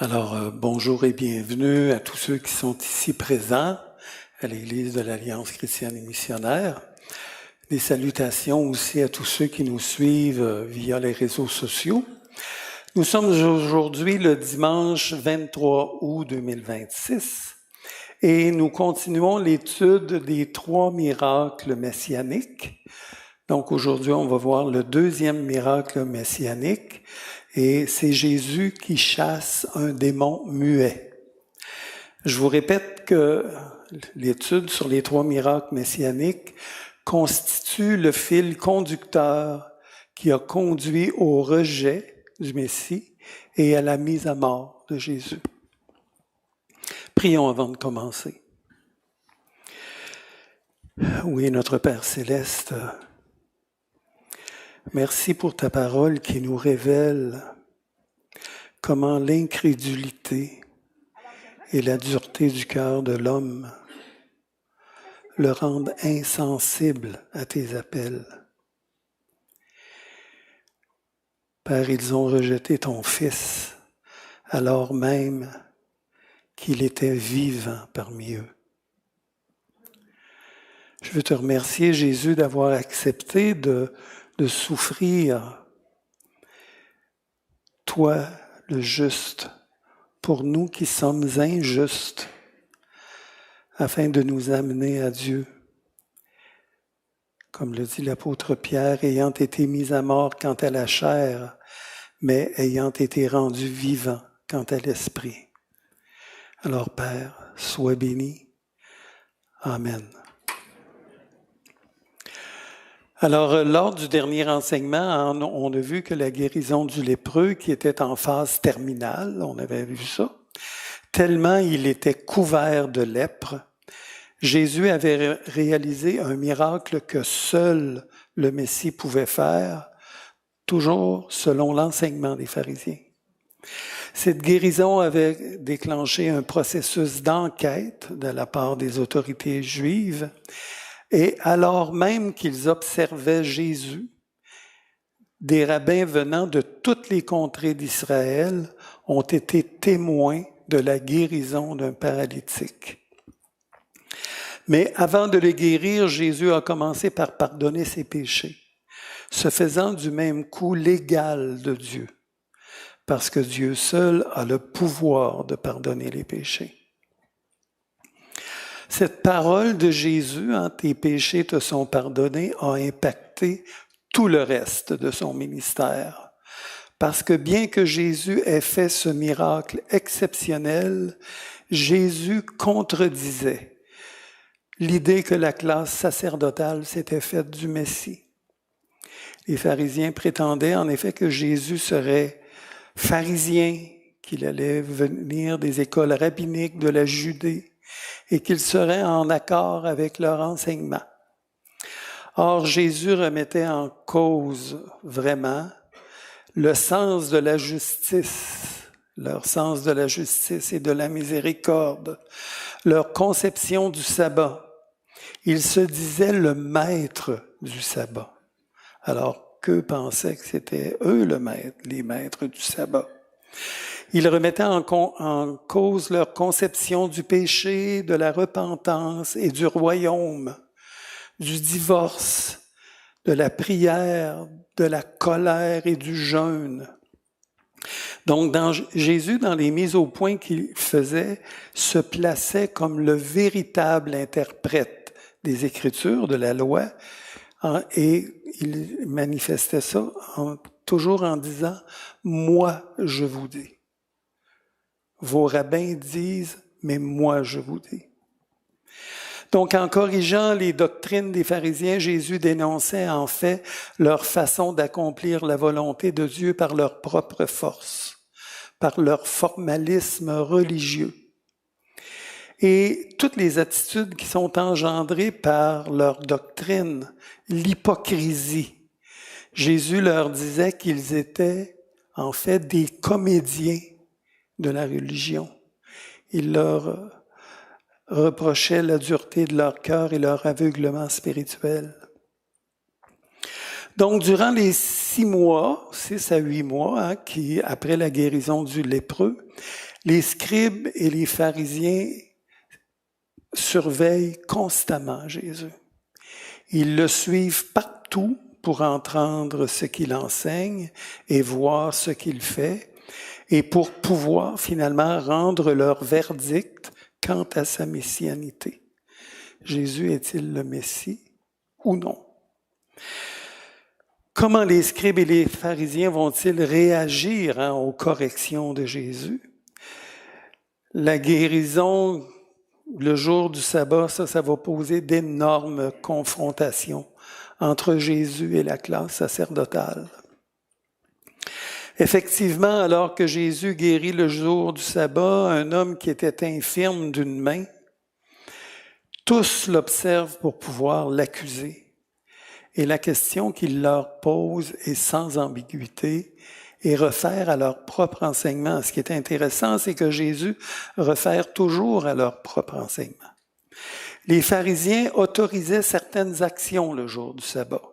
Bonjour et bienvenue à tous ceux qui sont ici présents à l'Église de l'Alliance chrétienne et missionnaire. Des salutations aussi à tous ceux qui nous suivent via les réseaux sociaux. Nous sommes aujourd'hui le dimanche 23 août 2026 et nous continuons l'étude des 3 miracles messianiques. Donc aujourd'hui, on va voir le deuxième miracle messianique. Et c'est Jésus qui chasse un démon muet. Je vous répète que l'étude sur les 3 miracles messianiques constitue le fil conducteur qui a conduit au rejet du Messie et à la mise à mort de Jésus. Prions avant de commencer. Oui, notre Père céleste, merci pour ta parole qui nous révèle comment l'incrédulité et la dureté du cœur de l'homme le rendent insensible à tes appels. Père, ils ont rejeté ton Fils alors même qu'il était vivant parmi eux. Je veux te remercier, Jésus, d'avoir accepté de souffrir, toi, le juste, pour nous qui sommes injustes, afin de nous amener à Dieu. Comme le dit l'apôtre Pierre, ayant été mis à mort quant à la chair, mais ayant été rendu vivant quant à l'esprit. Alors, Père, sois béni. Amen. Alors, lors du dernier enseignement, on a vu que la guérison du lépreux, qui était en phase terminale, on avait vu ça, tellement il était couvert de lèpre, Jésus avait réalisé un miracle que seul le Messie pouvait faire, toujours selon l'enseignement des pharisiens. Cette guérison avait déclenché un processus d'enquête de la part des autorités juives, et alors même qu'ils observaient Jésus, des rabbins venant de toutes les contrées d'Israël ont été témoins de la guérison d'un paralytique. Mais avant de le guérir, Jésus a commencé par pardonner ses péchés, se faisant du même coup l'égal de Dieu, parce que Dieu seul a le pouvoir de pardonner les péchés. Cette parole de Jésus, « tes péchés te sont pardonnés », a impacté tout le reste de son ministère. Parce que bien que Jésus ait fait ce miracle exceptionnel, Jésus contredisait l'idée que la classe sacerdotale s'était faite du Messie. Les pharisiens prétendaient en effet que Jésus serait pharisien, qu'il allait venir des écoles rabbiniques de la Judée et qu'il serait en accord avec leur enseignement. Or, Jésus remettait en cause vraiment le sens de la justice, leur sens de la justice et de la miséricorde, leur conception du sabbat. Il se disait le maître du sabbat, alors qu'eux pensaient que c'était eux les maîtres du sabbat. Il remettait en cause leur conception du péché, de la repentance et du royaume, du divorce, de la prière, de la colère et du jeûne. Donc, Jésus, dans les mises au point qu'il faisait, se plaçait comme le véritable interprète des Écritures, de la loi, et il manifestait ça toujours en disant « Moi, je vous dis ». Vos rabbins disent « Mais moi, je vous dis ». Donc, en corrigeant les doctrines des pharisiens, Jésus dénonçait en fait leur façon d'accomplir la volonté de Dieu par leur propre force, par leur formalisme religieux. Et toutes les attitudes qui sont engendrées par leur doctrine, l'hypocrisie. Jésus leur disait qu'ils étaient en fait des comédiens de la religion. Il leur reprochait la dureté de leur cœur et leur aveuglement spirituel. Donc, durant les 6 à 8 mois, après la guérison du lépreux, Les scribes et les pharisiens surveillent constamment Jésus. Ils le suivent partout pour entendre ce qu'il enseigne et voir ce qu'il fait, et pour pouvoir finalement rendre leur verdict quant à sa messianité. Jésus est-il le Messie ou non? Comment les scribes et les pharisiens vont-ils réagir aux corrections de Jésus? La guérison, le jour du sabbat, ça va poser d'énormes confrontations entre Jésus et la classe sacerdotale. Effectivement, alors que Jésus guérit le jour du sabbat un homme qui était infirme d'une main, tous l'observent pour pouvoir l'accuser. Et la question qu'il leur pose est sans ambiguïté et réfère à leur propre enseignement. Ce qui est intéressant, c'est que Jésus réfère toujours à leur propre enseignement. Les pharisiens autorisaient certaines actions le jour du sabbat.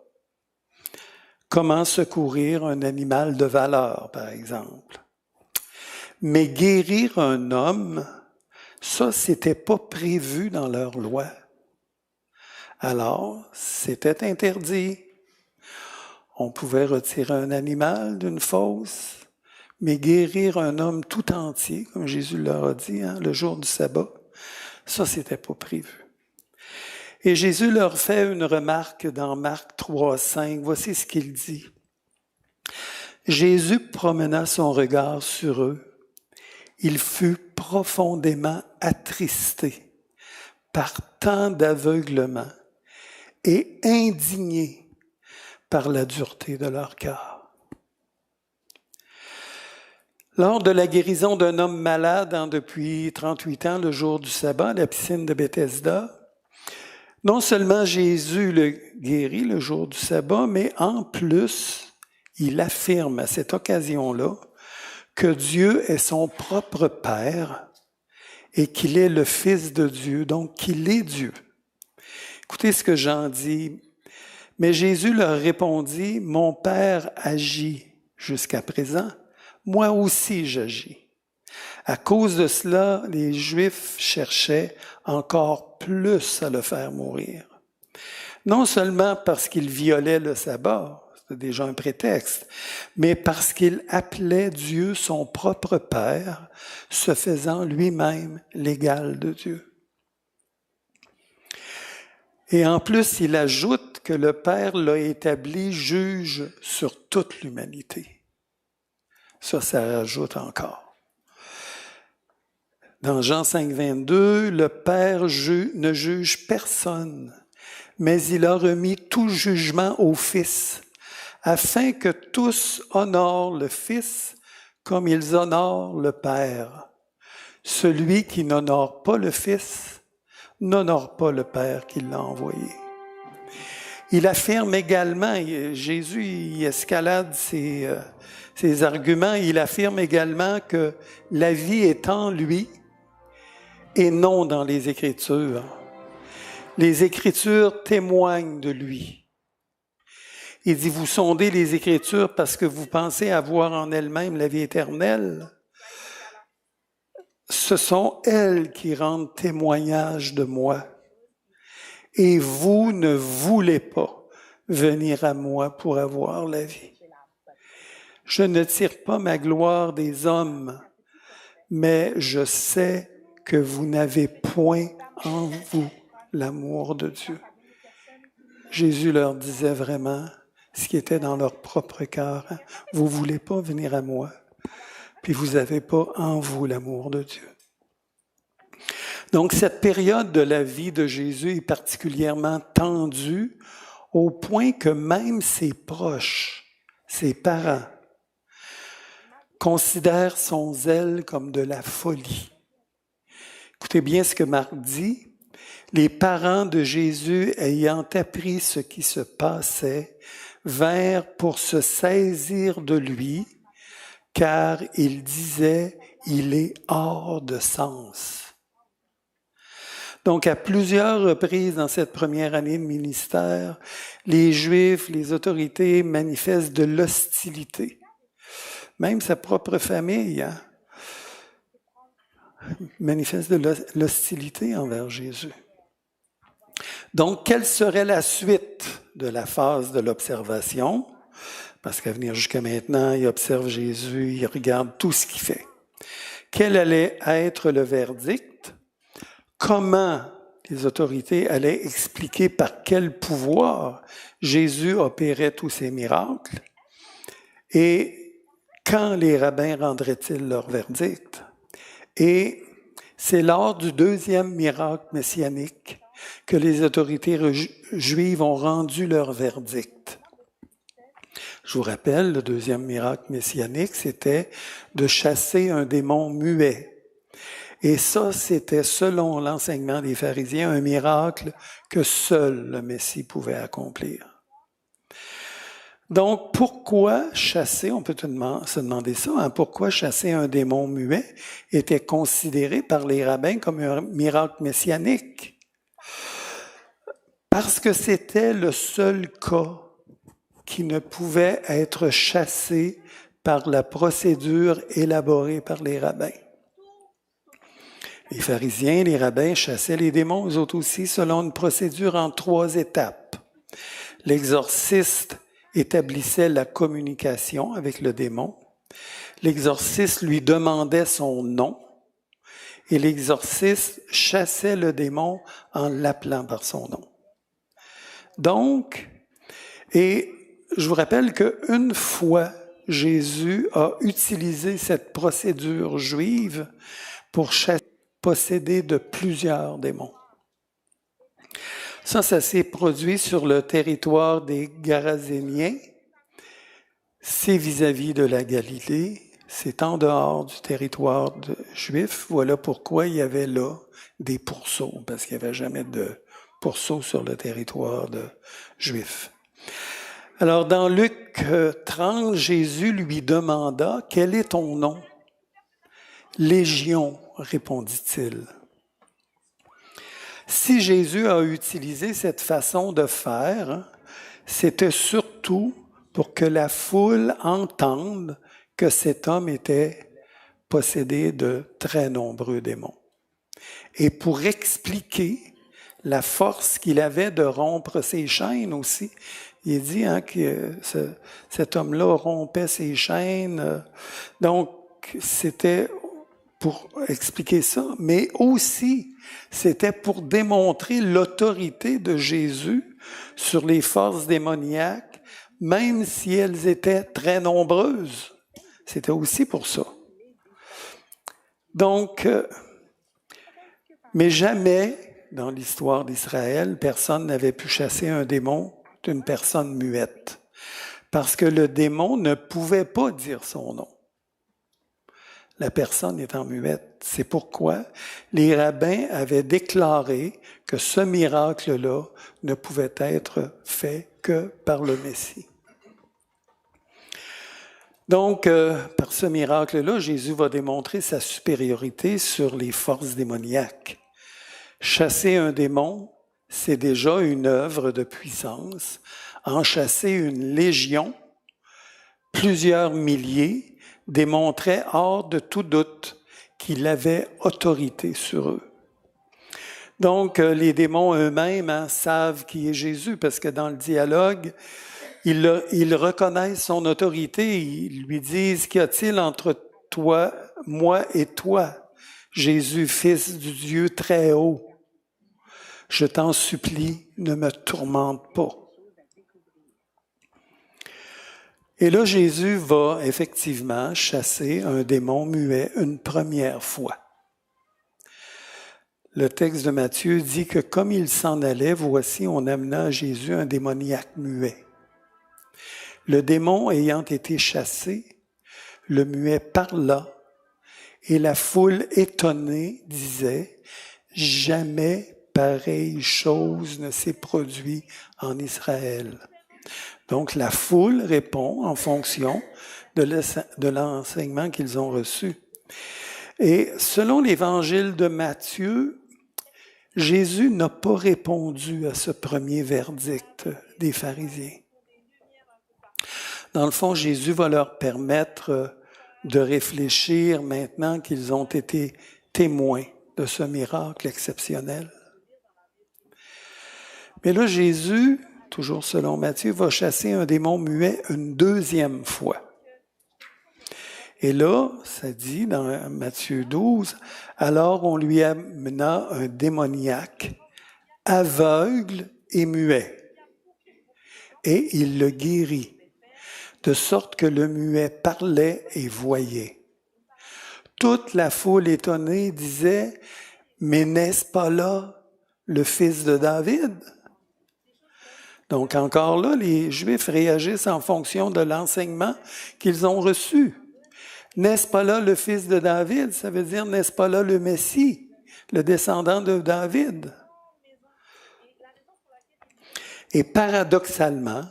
Comment secourir un animal de valeur, par exemple. Mais guérir un homme, ça, c'était pas prévu dans leur loi. Alors, c'était interdit. On pouvait retirer un animal d'une fosse, mais guérir un homme tout entier, comme Jésus leur a dit, le jour du sabbat, ça, c'était pas prévu. Et Jésus leur fait une remarque dans Marc 3,5. Voici ce qu'il dit. Jésus promena son regard sur eux. Il fut profondément attristé par tant d'aveuglement et indigné par la dureté de leur cœur. Lors de la guérison d'un homme malade depuis 38 ans, le jour du sabbat, à la piscine de Bethesda, non seulement Jésus le guérit le jour du sabbat, mais en plus, il affirme à cette occasion-là que Dieu est son propre Père et qu'il est le Fils de Dieu, donc qu'il est Dieu. Écoutez ce que Jean dit. Mais Jésus leur répondit, « Mon Père agit jusqu'à présent, moi aussi j'agis. » À cause de cela, les Juifs cherchaient encore plus à le faire mourir. Non seulement parce qu'il violait le sabbat, c'était déjà un prétexte, mais parce qu'il appelait Dieu son propre Père, se faisant lui-même l'égal de Dieu. Et en plus, il ajoute que le Père l'a établi juge sur toute l'humanité. Ça rajoute encore. Dans Jean 5, 22, le Père ne juge personne, mais il a remis tout jugement au Fils, afin que tous honorent le Fils comme ils honorent le Père. Celui qui n'honore pas le Fils n'honore pas le Père qui l'a envoyé. Il affirme également, Jésus il escalade ses arguments, il affirme également que la vie est en lui et non dans les Écritures. Les Écritures témoignent de lui. Il dit, vous sondez les Écritures parce que vous pensez avoir en elles-mêmes la vie éternelle. Ce sont elles qui rendent témoignage de moi. Et vous ne voulez pas venir à moi pour avoir la vie. Je ne tire pas ma gloire des hommes, mais je sais que vous n'avez point en vous l'amour de Dieu. Jésus leur disait vraiment ce qui était dans leur propre cœur. Vous ne voulez pas venir à moi, puis vous n'avez pas en vous l'amour de Dieu. Donc, cette période de la vie de Jésus est particulièrement tendue au point que même ses proches, ses parents, considèrent son zèle comme de la folie. Écoutez bien ce que Marc dit. Les parents de Jésus, ayant appris ce qui se passait, vinrent pour se saisir de lui, car ils disaient, il est hors de sens. Donc, à plusieurs reprises dans cette première année de ministère, les Juifs, les autorités manifestent de l'hostilité. Même sa propre famille. manifeste de l'hostilité envers Jésus. Donc, quelle serait la suite de la phase de l'observation? Parce qu'à venir jusqu'à maintenant, il observe Jésus, il regarde tout ce qu'il fait. Quel allait être le verdict? Comment les autorités allaient expliquer par quel pouvoir Jésus opérait tous ces miracles? Et quand les rabbins rendraient-ils leur verdict? Et c'est lors du deuxième miracle messianique que les autorités juives ont rendu leur verdict. Je vous rappelle, le deuxième miracle messianique, c'était de chasser un démon muet. Et ça, c'était, selon l'enseignement des pharisiens, un miracle que seul le Messie pouvait accomplir. Donc, pourquoi chasser, on peut se demander ça, hein, pourquoi chasser un démon muet était considéré par les rabbins comme un miracle messianique? Parce que c'était le seul cas qui ne pouvait être chassé par la procédure élaborée par les rabbins. Les pharisiens, les rabbins chassaient les démons, eux autres aussi, selon une procédure en 3 étapes. L'exorciste établissait la communication avec le démon. L'exorciste lui demandait son nom et l'exorciste chassait le démon en l'appelant par son nom. Donc, et je vous rappelle qu'une fois, Jésus a utilisé cette procédure juive pour posséder de plusieurs démons. Ça s'est produit sur le territoire des Garazéniens. C'est vis-à-vis de la Galilée. C'est en dehors du territoire juif. Voilà pourquoi il y avait là des pourceaux, parce qu'il n'y avait jamais de pourceaux sur le territoire juif. Alors, dans Luc 30, Jésus lui demanda « Quel est ton nom? » « Légion, répondit-il. Si Jésus a utilisé cette façon de faire, c'était surtout pour que la foule entende que cet homme était possédé de très nombreux démons. Et pour expliquer la force qu'il avait de rompre ses chaînes aussi. Il dit que cet homme-là rompait ses chaînes. Donc, c'était pour expliquer ça, mais aussi, c'était pour démontrer l'autorité de Jésus sur les forces démoniaques, même si elles étaient très nombreuses. C'était aussi pour ça. Donc, mais jamais, dans l'histoire d'Israël, personne n'avait pu chasser un démon d'une personne muette, parce que le démon ne pouvait pas dire son nom. La personne étant muette. C'est pourquoi les rabbins avaient déclaré que ce miracle-là ne pouvait être fait que par le Messie. Donc, par ce miracle-là, Jésus va démontrer sa supériorité sur les forces démoniaques. Chasser un démon, c'est déjà une œuvre de puissance. En chasser une légion, plusieurs milliers, démontrait hors de tout doute qu'il avait autorité sur eux. Donc, les démons eux-mêmes savent qui est Jésus, parce que dans le dialogue, ils reconnaissent son autorité. Ils lui disent, qu'y a-t-il entre toi, moi et toi, Jésus, fils du Dieu très haut? Je t'en supplie, ne me tourmente pas. Et là, Jésus va effectivement chasser un démon muet une première fois. Le texte de Matthieu dit que comme il s'en allait, voici, on amena à Jésus un démoniaque muet. Le démon ayant été chassé, le muet parla, et la foule étonnée disait, « Jamais pareille chose ne s'est produite en Israël. » Donc, la foule répond en fonction de l'enseignement qu'ils ont reçu. Et selon l'évangile de Matthieu, Jésus n'a pas répondu à ce premier verdict des pharisiens. Dans le fond, Jésus va leur permettre de réfléchir maintenant qu'ils ont été témoins de ce miracle exceptionnel. Mais là, Jésus, toujours selon Matthieu, va chasser un démon muet une deuxième fois. Et là, ça dit dans Matthieu 12, alors on lui amena un démoniaque, aveugle et muet, et il le guérit, de sorte que le muet parlait et voyait. Toute la foule étonnée disait, mais n'est-ce pas là le fils de David? Donc encore là, les Juifs réagissent en fonction de l'enseignement qu'ils ont reçu. N'est-ce pas là le fils de David? Ça veut dire, n'est-ce pas là le Messie, le descendant de David? Et paradoxalement,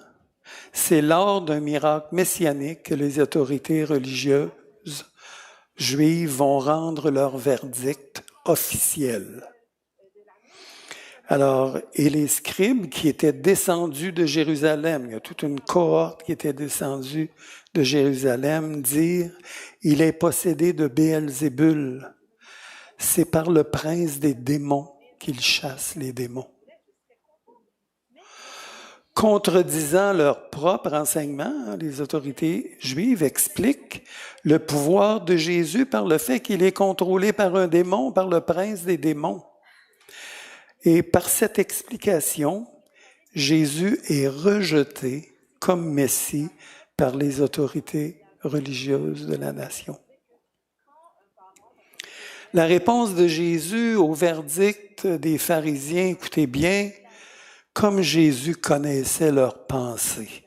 c'est lors d'un miracle messianique que les autorités religieuses juives vont rendre leur verdict officiel. Alors, et les scribes qui étaient descendus de Jérusalem, il y a toute une cohorte qui était descendue de Jérusalem, dire « Il est possédé de Béelzébul. C'est par le prince des démons qu'il chasse les démons. » Contredisant leur propre enseignement, les autorités juives expliquent le pouvoir de Jésus par le fait qu'il est contrôlé par un démon, par le prince des démons. Et par cette explication, Jésus est rejeté comme Messie par les autorités religieuses de la nation. La réponse de Jésus au verdict des pharisiens, écoutez bien, comme Jésus connaissait leurs pensées,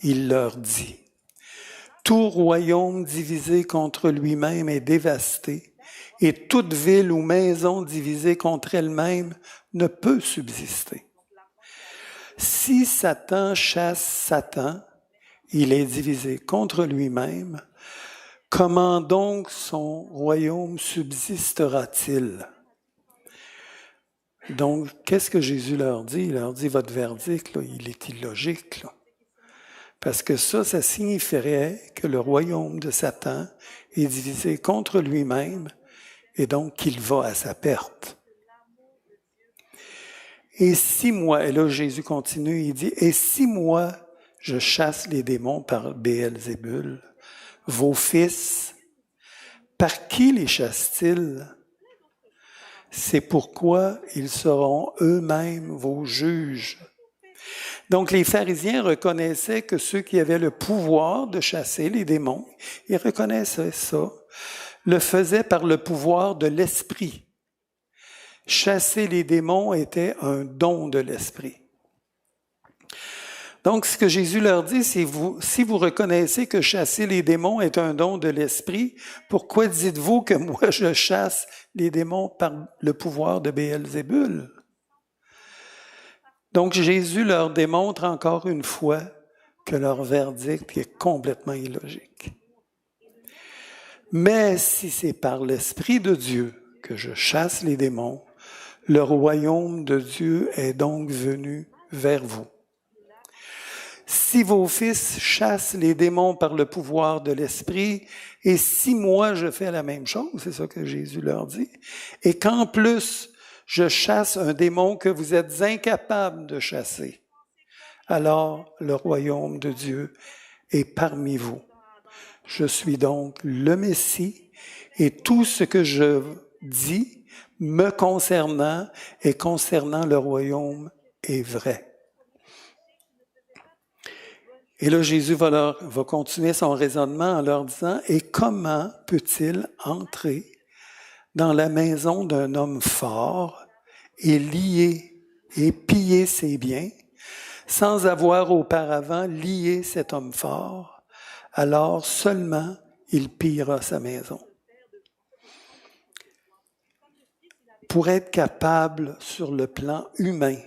il leur dit, « Tout royaume divisé contre lui-même est dévasté, et toute ville ou maison divisée contre elle-même ne peut subsister. Si Satan chasse Satan, il est divisé contre lui-même. Comment donc son royaume subsistera-t-il? » Donc, qu'est-ce que Jésus leur dit? Il leur dit, votre verdict, là, il est illogique. Là. Parce que ça signifierait que le royaume de Satan est divisé contre lui-même et donc qu'il va à sa perte. Et si moi, et là Jésus continue, il dit, et si moi je chasse les démons par Béelzébul, vos fils, par qui les chassent-ils? C'est pourquoi ils seront eux-mêmes vos juges. Donc les pharisiens reconnaissaient que ceux qui avaient le pouvoir de chasser les démons, ils reconnaissaient ça, le faisaient par le pouvoir de l'esprit. Chasser les démons était un don de l'esprit. Donc, ce que Jésus leur dit, c'est si vous reconnaissez que chasser les démons est un don de l'esprit, pourquoi dites-vous que moi je chasse les démons par le pouvoir de Béelzébul? Donc, Jésus leur démontre encore une fois que leur verdict est complètement illogique. Mais si c'est par l'Esprit de Dieu que je chasse les démons, le royaume de Dieu est donc venu vers vous. Si vos fils chassent les démons par le pouvoir de l'Esprit, et si moi je fais la même chose, c'est ça que Jésus leur dit, et qu'en plus je chasse un démon que vous êtes incapables de chasser, alors le royaume de Dieu est parmi vous. Je suis donc le Messie, et tout ce que je dis me concernant et concernant le royaume est vrai. Et là, Jésus va continuer son raisonnement en leur disant, « Et comment peut-il entrer dans la maison d'un homme fort et lier et piller ses biens sans avoir auparavant lié cet homme fort? Alors seulement il pillera sa maison. » Pour être capable, sur le plan humain,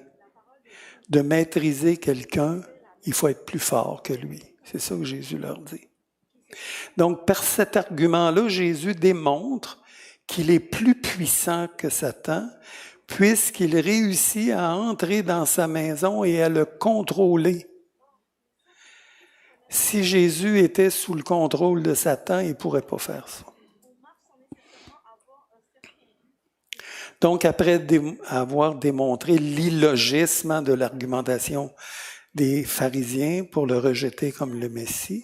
de maîtriser quelqu'un, il faut être plus fort que lui. C'est ça que Jésus leur dit. Donc, par cet argument-là, Jésus démontre qu'il est plus puissant que Satan, puisqu'il réussit à entrer dans sa maison et à le contrôler. Si Jésus était sous le contrôle de Satan, il ne pourrait pas faire ça. Donc, après avoir démontré l'illogisme de l'argumentation des pharisiens pour le rejeter comme le Messie,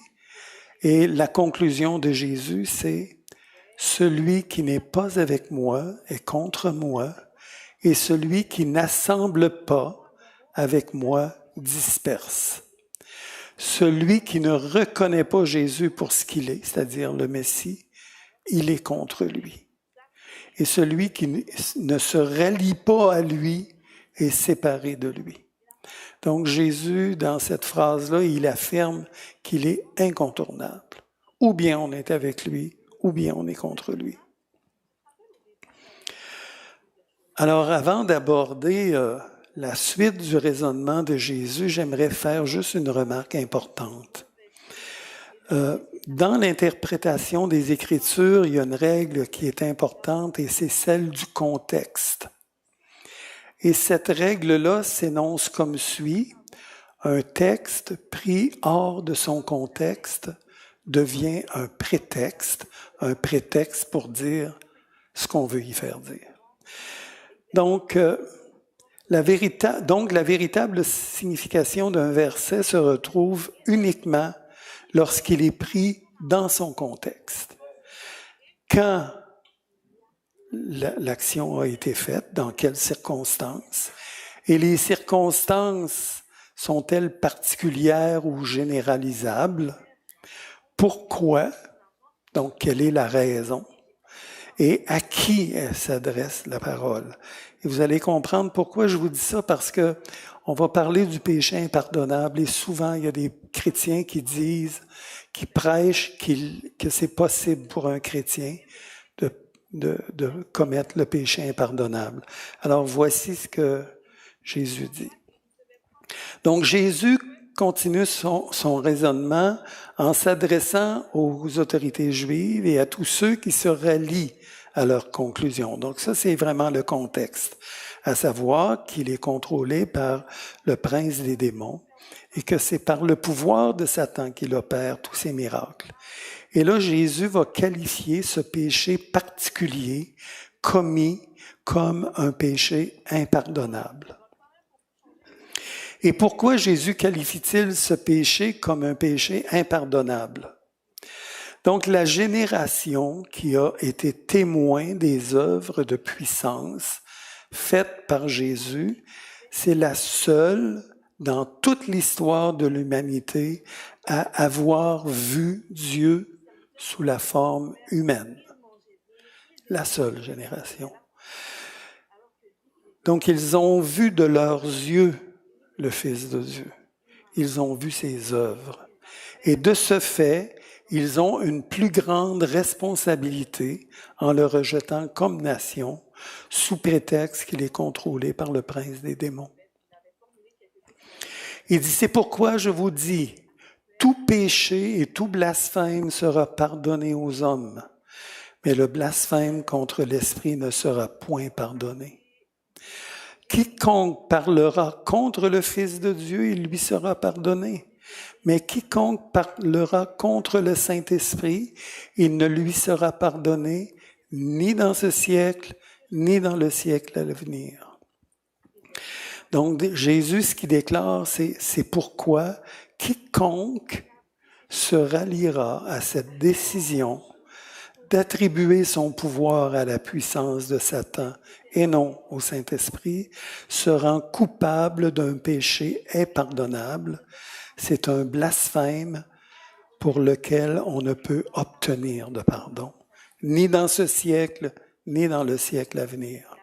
et la conclusion de Jésus, c'est « Celui qui n'est pas avec moi est contre moi, et celui qui n'assemble pas avec moi disperse. Celui qui ne reconnaît pas Jésus pour ce qu'il est, c'est-à-dire le Messie, il est contre lui. Et celui qui ne se rallie pas à lui est séparé de lui. » Donc Jésus, dans cette phrase-là, il affirme qu'il est incontournable. Ou bien on est avec lui, ou bien on est contre lui. Alors, avant d'aborder la suite du raisonnement de Jésus, j'aimerais faire juste une remarque importante. Dans l'interprétation des Écritures, il y a une règle qui est importante et c'est celle du contexte. Et cette règle-là s'énonce comme suit. Un texte pris hors de son contexte devient un prétexte pour dire ce qu'on veut y faire dire. Donc, la véritable signification d'un verset se retrouve uniquement lorsqu'il est pris dans son contexte. Quand l'action a été faite, dans quelles circonstances, et les circonstances sont-elles particulières ou généralisables? Pourquoi? Donc, quelle est la raison? Et à qui s'adresse la parole? Et vous allez comprendre pourquoi je vous dis ça, parce que on va parler du péché impardonnable et souvent il y a des chrétiens qui disent, qui prêchent que c'est possible pour un chrétien de commettre le péché impardonnable. Alors voici ce que Jésus dit. Donc Jésus continue son raisonnement en s'adressant aux autorités juives et à tous ceux qui se rallient à leur conclusion. Donc ça, c'est vraiment le contexte, à savoir qu'il est contrôlé par le prince des démons et que c'est par le pouvoir de Satan qu'il opère tous ces miracles. Et là, Jésus va qualifier ce péché particulier commis comme un péché impardonnable. Et pourquoi Jésus qualifie-t-il ce péché comme un péché impardonnable? Donc, la génération qui a été témoin des œuvres de puissance faites par Jésus, c'est la seule dans toute l'histoire de l'humanité à avoir vu Dieu sous la forme humaine. La seule génération. Donc, ils ont vu de leurs yeux le Fils de Dieu. Ils ont vu ses œuvres. Et de ce fait, ils ont une plus grande responsabilité en le rejetant comme nation, sous prétexte qu'il est contrôlé par le prince des démons. Il dit, c'est pourquoi je vous dis, tout péché et tout blasphème sera pardonné aux hommes, mais le blasphème contre l'Esprit ne sera point pardonné. Quiconque parlera contre le Fils de Dieu, il lui sera pardonné. Mais quiconque parlera contre le Saint-Esprit, il ne lui sera pardonné ni dans ce siècle, ni dans le siècle à venir. Donc, Jésus, ce qu'il déclare, c'est pourquoi quiconque se ralliera à cette décision d'attribuer son pouvoir à la puissance de Satan et non au Saint-Esprit, se rend coupable d'un péché impardonnable. C'est un blasphème pour lequel on ne peut obtenir de pardon, ni dans ce siècle, ni dans le siècle à venir.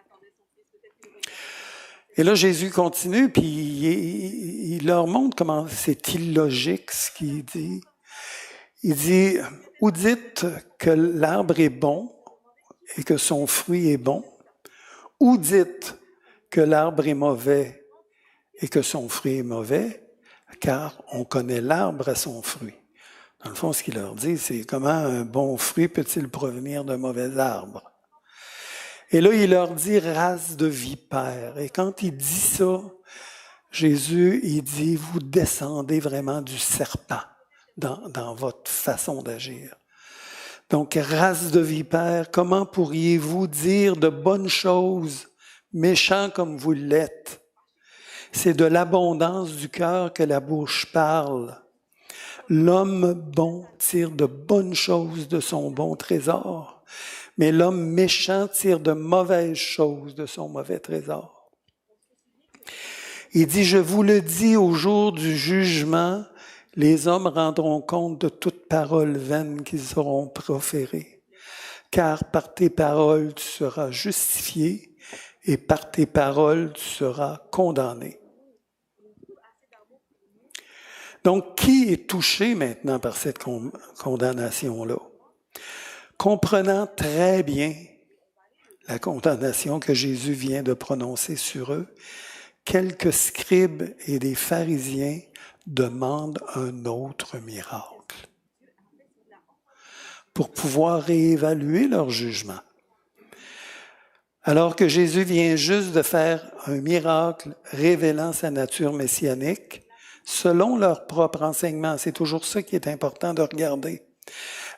Et là, Jésus continue, puis il leur montre comment c'est illogique ce qu'il dit. Il dit, ou dites que l'arbre est bon et que son fruit est bon, ou dites que l'arbre est mauvais et que son fruit est mauvais, car on connaît l'arbre à son fruit. Dans le fond, ce qu'il leur dit, c'est comment un bon fruit peut-il provenir d'un mauvais arbre? Et là, il leur dit race de vipères. Et quand il dit ça, Jésus, il dit, vous descendez vraiment du serpent dans votre façon d'agir. Donc, race de vipères, comment pourriez-vous dire de bonnes choses, méchants comme vous l'êtes? C'est de l'abondance du cœur que la bouche parle. L'homme bon tire de bonnes choses de son bon trésor, mais l'homme méchant tire de mauvaises choses de son mauvais trésor. Il dit, je vous le dis, au jour du jugement, les hommes rendront compte de toute parole vaine qu'ils auront proférée. Car par tes paroles, tu seras justifié et par tes paroles, tu seras condamné. Donc, qui est touché maintenant par cette condamnation-là? Comprenant très bien la condamnation que Jésus vient de prononcer sur eux, quelques scribes et des pharisiens demandent un autre miracle pour pouvoir réévaluer leur jugement. Alors que Jésus vient juste de faire un miracle révélant sa nature messianique, selon leur propre enseignement. C'est toujours ça qui est important de regarder.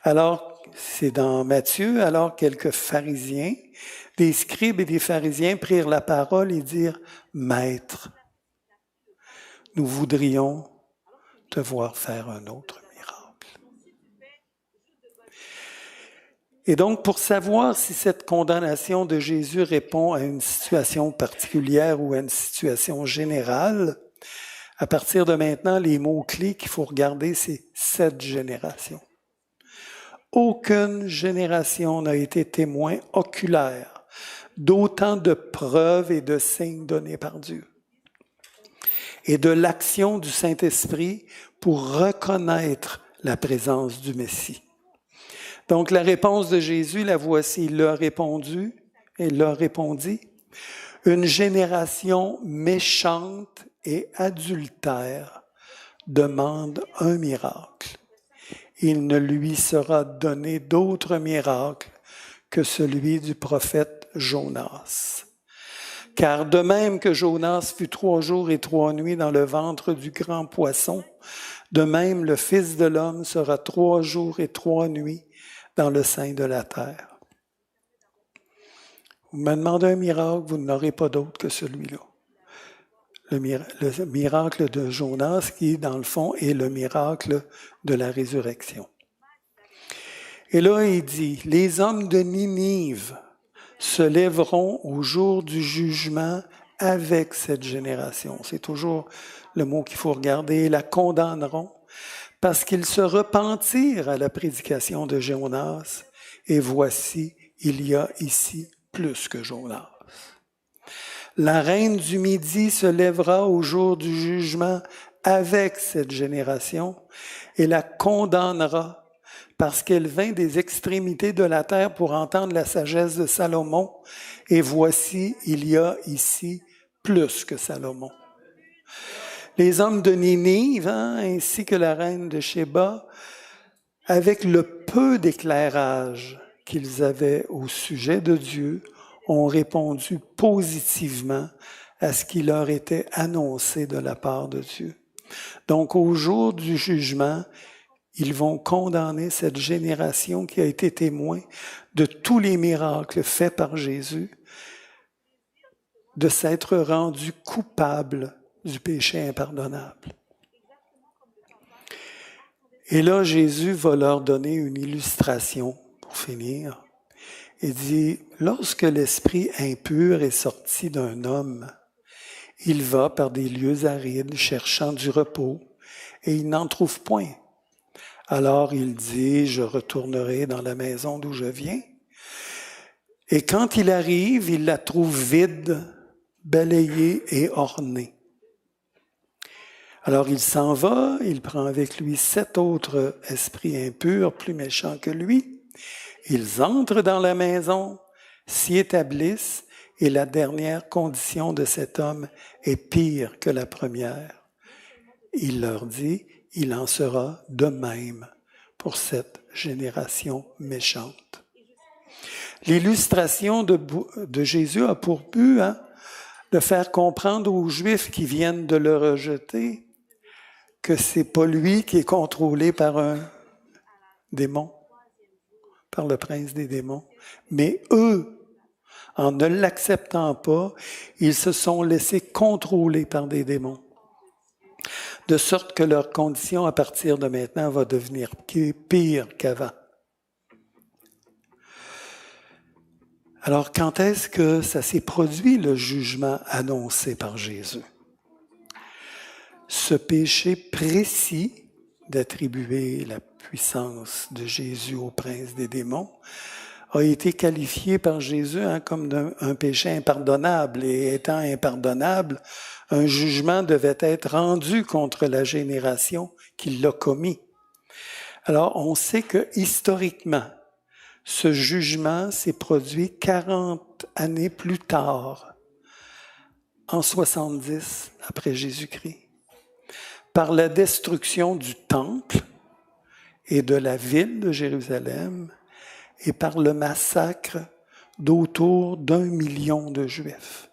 Alors, c'est dans Matthieu, alors quelques pharisiens, des scribes et des pharisiens prirent la parole et dirent, « Maître, nous voudrions te voir faire un autre miracle. » Et donc, pour savoir si cette condamnation de Jésus répond à une situation particulière ou à une situation générale, à partir de maintenant, les mots-clés qu'il faut regarder, c'est cette génération. Aucune génération n'a été témoin oculaire d'autant de preuves et de signes donnés par Dieu et de l'action du Saint-Esprit pour reconnaître la présence du Messie. Donc, la réponse de Jésus, la voici, il leur répondit, une génération méchante et adultère demande un miracle. Il ne lui sera donné d'autre miracle que celui du prophète Jonas. Car de même que Jonas fut 3 jours et 3 nuits dans le ventre du grand poisson, de même le Fils de l'homme sera 3 jours et 3 nuits dans le sein de la terre. Vous me demandez un miracle, vous n'aurez pas d'autre que celui-là. Le miracle de Jonas qui, dans le fond, est le miracle de la résurrection. Et là, il dit, les hommes de Ninive se lèveront au jour du jugement avec cette génération. C'est toujours le mot qu'il faut regarder, la condamneront, parce qu'ils se repentirent à la prédication de Jonas, et voici, il y a ici plus que Jonas. La reine du Midi se lèvera au jour du jugement avec cette génération et la condamnera parce qu'elle vint des extrémités de la terre pour entendre la sagesse de Salomon. Et voici, il y a ici plus que Salomon. Les hommes de Ninive, ainsi que la reine de Shéba, avec le peu d'éclairage qu'ils avaient au sujet de Dieu, ont répondu positivement à ce qui leur était annoncé de la part de Dieu. Donc, au jour du jugement, ils vont condamner cette génération qui a été témoin de tous les miracles faits par Jésus, de s'être rendu coupable du péché impardonnable. Et là, Jésus va leur donner une illustration pour finir. Il dit, lorsque l'esprit impur est sorti d'un homme, il va par des lieux arides cherchant du repos et il n'en trouve point. Alors il dit, je retournerai dans la maison d'où je viens. Et quand il arrive, il la trouve vide, balayée et ornée. Alors il s'en va, il prend avec lui 7 autres esprits impurs, plus méchants que lui. Ils entrent dans la maison, s'y établissent, et la dernière condition de cet homme est pire que la première. Il leur dit, il en sera de même pour cette génération méchante. L'illustration de Jésus a pour but de faire comprendre aux Juifs qui viennent de le rejeter que c'est pas lui qui est contrôlé par un démon. par le prince des démons. Mais eux, en ne l'acceptant pas, ils se sont laissés contrôler par des démons. De sorte que leur condition à partir de maintenant va devenir pire qu'avant. Alors, quand est-ce que ça s'est produit, le jugement annoncé par Jésus? Ce péché précis d'attribuer la puissance de Jésus au prince des démons a été qualifié par Jésus comme un péché impardonnable. Et étant impardonnable, un jugement devait être rendu contre la génération qui l'a commis. Alors, on sait que historiquement, ce jugement s'est produit 40 années plus tard, en 70 après Jésus-Christ, par la destruction du temple et de la ville de Jérusalem et par le massacre d'autour d'1 million de Juifs.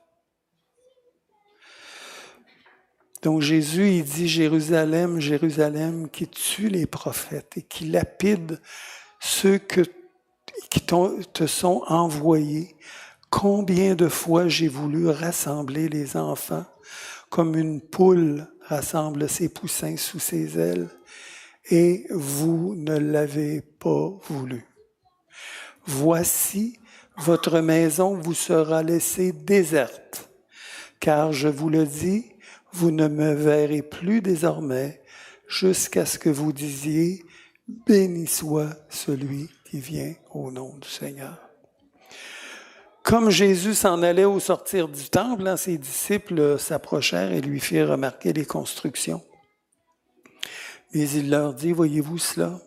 Donc Jésus, il dit « Jérusalem, Jérusalem, qui tue les prophètes et qui lapide ceux qui te sont envoyés. Combien de fois j'ai voulu rassembler les enfants comme une poule rassemble ses poussins sous ses ailes, et vous ne l'avez pas voulu. Voici, votre maison vous sera laissée déserte, car je vous le dis, vous ne me verrez plus désormais jusqu'à ce que vous disiez « Béni soit celui qui vient au nom du Seigneur ». Comme Jésus s'en allait au sortir du temple, ses disciples s'approchèrent et lui firent remarquer les constructions. Mais il leur dit, voyez-vous cela?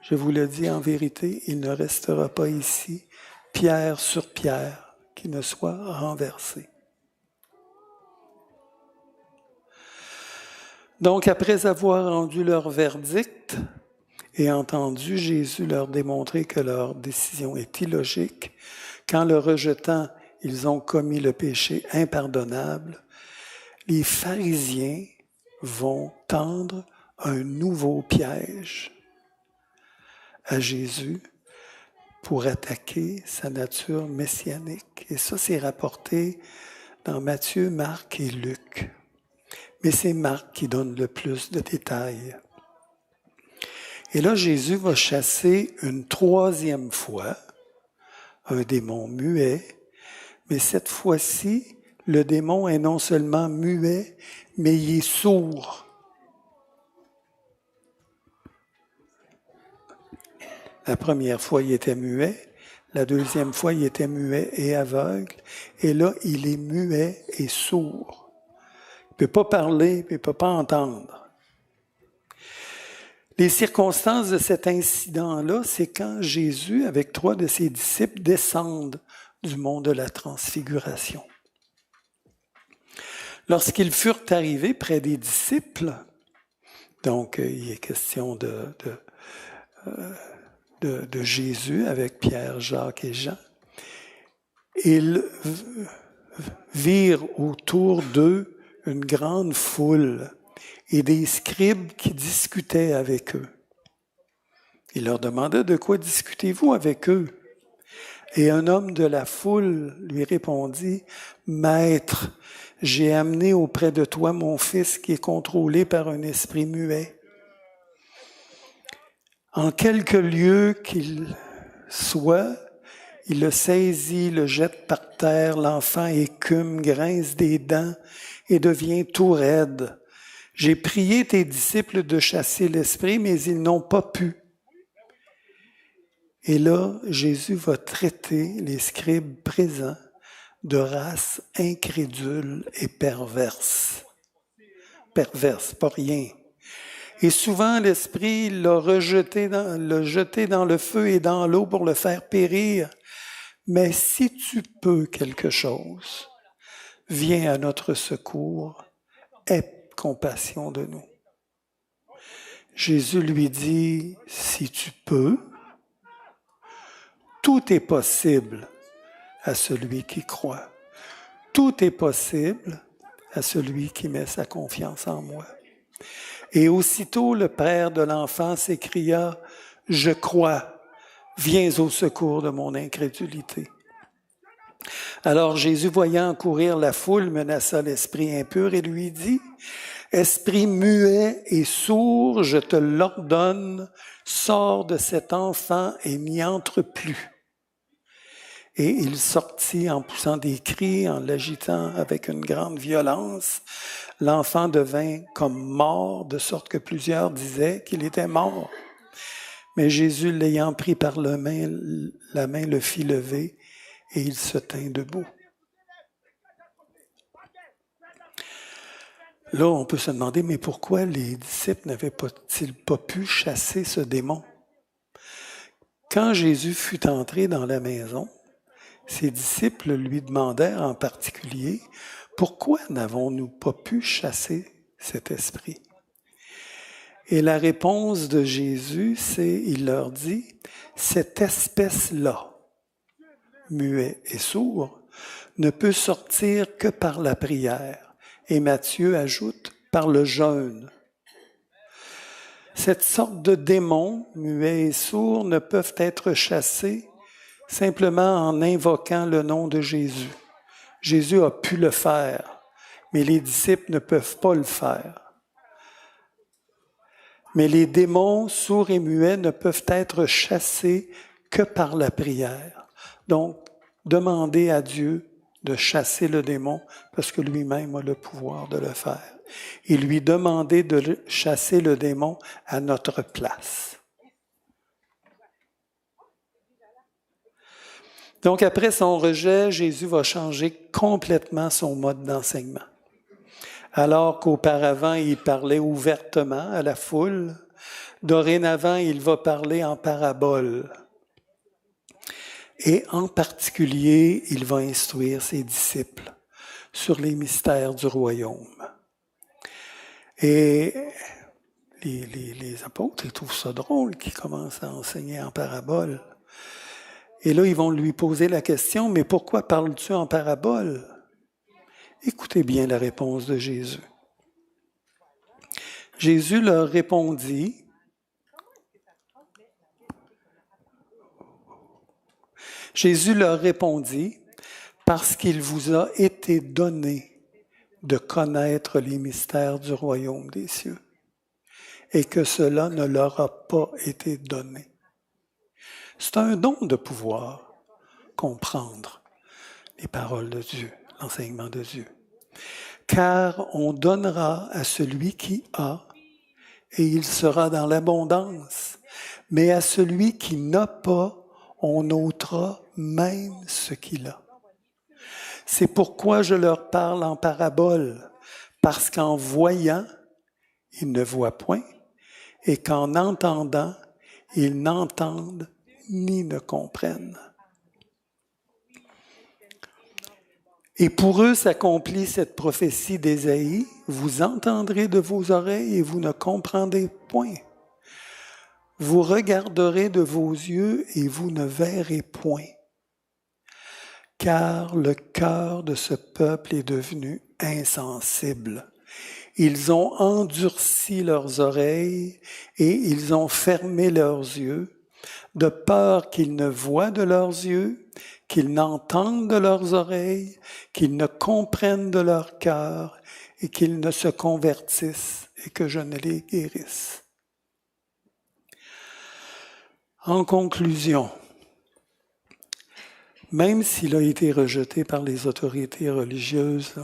Je vous le dis en vérité, il ne restera pas ici pierre sur pierre qui ne soit renversée. Donc, après avoir rendu leur verdict et entendu Jésus leur démontrer que leur décision est illogique, qu'en le rejetant, ils ont commis le péché impardonnable, les pharisiens vont tendre un nouveau piège à Jésus pour attaquer sa nature messianique. Et ça, c'est rapporté dans Matthieu, Marc et Luc. Mais c'est Marc qui donne le plus de détails. Et là, Jésus va chasser une troisième fois un démon muet, mais cette fois-ci, le démon est non seulement muet, mais il est sourd. La première fois, il était muet. La deuxième fois, il était muet et aveugle. Et là, il est muet et sourd. Il ne peut pas parler, il ne peut pas entendre. Les circonstances de cet incident-là, c'est quand Jésus, avec 3 de ses disciples, descendent du mont de la Transfiguration. Lorsqu'ils furent arrivés près des disciples, donc il est question de Jésus avec Pierre, Jacques et Jean, ils virent autour d'eux une grande foule et des scribes qui discutaient avec eux. Il leur demanda « De quoi discutez-vous avec eux ?» Et un homme de la foule lui répondit « Maître, j'ai amené auprès de toi mon fils qui est contrôlé par un esprit muet. En quelque lieu qu'il soit, il le saisit, le jette par terre, l'enfant écume, grince des dents et devient tout raide. J'ai prié tes disciples de chasser l'esprit, mais ils n'ont pas pu. » Et là, Jésus va traiter les scribes présents de race incrédule et perverse. Perverse, pas rien. Et souvent, l'esprit l'a jeté dans le feu et dans l'eau pour le faire périr. Mais si tu peux quelque chose, viens à notre secours, aie compassion de nous. Jésus lui dit, si tu peux, tout est possible à celui qui croit. Tout est possible à celui qui met sa confiance en moi. Et aussitôt, le père de l'enfant s'écria, « Je crois, viens au secours de mon incrédulité. Alors Jésus, voyant courir la foule, menaça l'esprit impur et lui dit, « Esprit muet et sourd, je te l'ordonne, sors de cet enfant et n'y entre plus. » Et il sortit en poussant des cris, en l'agitant avec une grande violence. L'enfant devint comme mort, de sorte que plusieurs disaient qu'il était mort. Mais Jésus, l'ayant pris par la main, le fit lever et il se tint debout. Là, on peut se demander, mais pourquoi les disciples n'avaient-ils pas pu chasser ce démon? Quand Jésus fut entré dans la maison, ses disciples lui demandèrent en particulier, « Pourquoi n'avons-nous pas pu chasser cet esprit? » Et la réponse de Jésus, il leur dit, « Cette espèce-là, muet et sourd, ne peut sortir que par la prière. » Et Matthieu ajoute, « par le jeûne. » Cette sorte de démons, muets et sourds, ne peuvent être chassés simplement en invoquant le nom de Jésus. Jésus a pu le faire, mais les disciples ne peuvent pas le faire. Mais les démons sourds et muets ne peuvent être chassés que par la prière. Donc, demandez à Dieu de chasser le démon parce que lui-même a le pouvoir de le faire. Et lui demander de chasser le démon à notre place. Donc, après son rejet, Jésus va changer complètement son mode d'enseignement. Alors qu'auparavant, il parlait ouvertement à la foule, dorénavant, il va parler en parabole. Et en particulier, il va instruire ses disciples sur les mystères du royaume. Et les apôtres, ils trouvent ça drôle qu'ils commencent à enseigner en parabole. Et là, ils vont lui poser la question, « Mais pourquoi parles-tu en parabole? » Écoutez bien la réponse de Jésus. Jésus leur répondit, « Parce qu'il vous a été donné de connaître les mystères du royaume des cieux, et que cela ne leur a pas été donné. » C'est un don de pouvoir comprendre les paroles de Dieu, l'enseignement de Dieu. Car on donnera à celui qui a, et il sera dans l'abondance. Mais à celui qui n'a pas, on ôtera même ce qu'il a. C'est pourquoi je leur parle en parabole, parce qu'en voyant, ils ne voient point, et qu'en entendant, ils n'entendent ni ne comprennent. Et pour eux s'accomplit cette prophétie d'Ésaïe, vous entendrez de vos oreilles et vous ne comprendrez point. Vous regarderez de vos yeux et vous ne verrez point. Car le cœur de ce peuple est devenu insensible. Ils ont endurci leurs oreilles et ils ont fermé leurs yeux, de peur qu'ils ne voient de leurs yeux, qu'ils n'entendent de leurs oreilles, qu'ils ne comprennent de leur cœur et qu'ils ne se convertissent et que je ne les guérisse. En conclusion, même s'il a été rejeté par les autorités religieuses,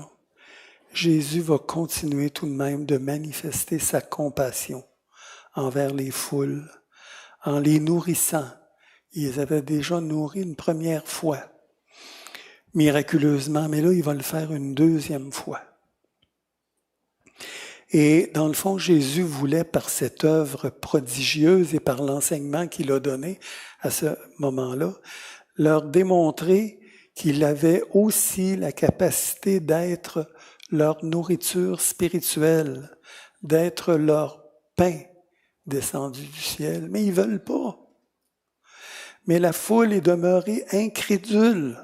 Jésus va continuer tout de même de manifester sa compassion envers les foules, en les nourrissant. Ils avaient déjà nourri une première fois, miraculeusement, mais là, il va le faire une deuxième fois. Et dans le fond, Jésus voulait, par cette œuvre prodigieuse et par l'enseignement qu'il a donné à ce moment-là, leur démontrer qu'il avait aussi la capacité d'être leur nourriture spirituelle, d'être leur pain descendu du ciel. Mais ils veulent pas. Mais la foule est demeurée incrédule.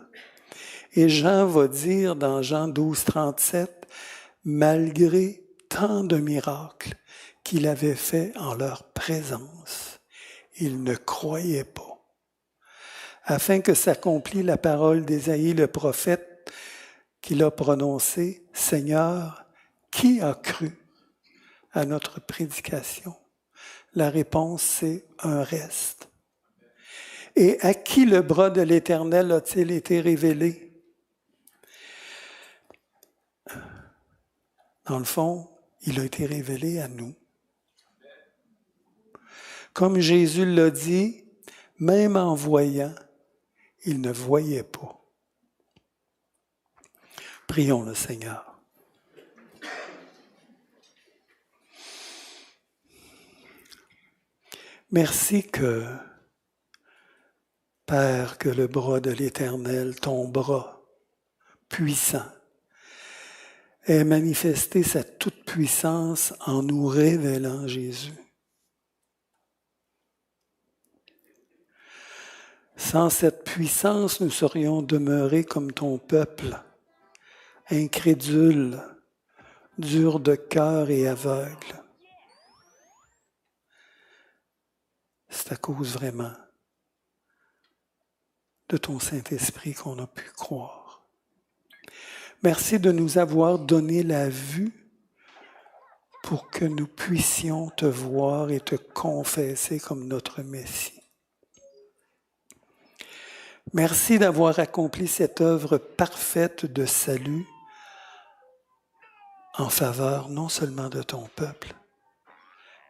Et Jean va dire dans Jean 12, 37, malgré tant de miracles qu'il avait fait en leur présence, ils ne croyaient pas. afin que s'accomplisse la parole d'Ésaïe le prophète qu'il a prononcée, « Seigneur, qui a cru à notre prédication? » La réponse, c'est un reste. Et à qui le bras de l'Éternel a-t-il été révélé? Dans le fond, il a été révélé à nous. Comme Jésus l'a dit, même en voyant, il ne voyait pas. Prions le Seigneur. Merci que, Père, que le bras de l'Éternel, ton bras puissant, ait manifesté sa toute-puissance en nous révélant Jésus. Sans cette puissance, nous serions demeurés comme ton peuple, incrédules, durs de cœur et aveugles. C'est à cause vraiment de ton Saint-Esprit qu'on a pu croire. Merci de nous avoir donné la vue pour que nous puissions te voir et te confesser comme notre Messie. Merci d'avoir accompli cette œuvre parfaite de salut en faveur non seulement de ton peuple,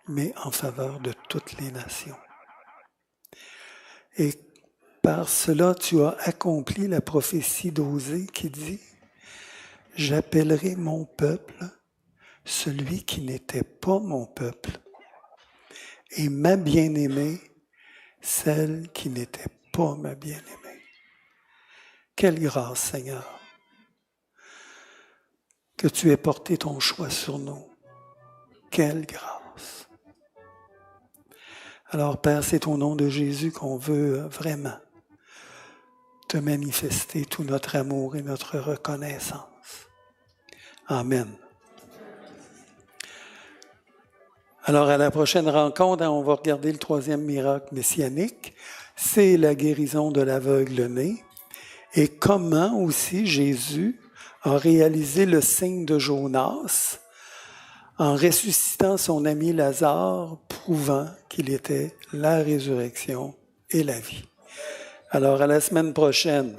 mais en faveur de toutes les nations. Et par cela, tu as accompli la prophétie d'Osée qui dit « J'appellerai mon peuple celui qui n'était pas mon peuple, et ma bien-aimée, celle qui n'était pas ma bien-aimée. » Quelle grâce, Seigneur, que tu aies porté ton choix sur nous. Quelle grâce. Alors, Père, c'est au nom de Jésus qu'on veut vraiment te manifester tout notre amour et notre reconnaissance. Amen. Alors, à la prochaine rencontre, on va regarder le 3e miracle messianique. C'est la guérison de l'aveugle-né. Et comment aussi Jésus a réalisé le signe de Jonas en ressuscitant son ami Lazare, prouvant qu'il était la résurrection et la vie. Alors, à la semaine prochaine.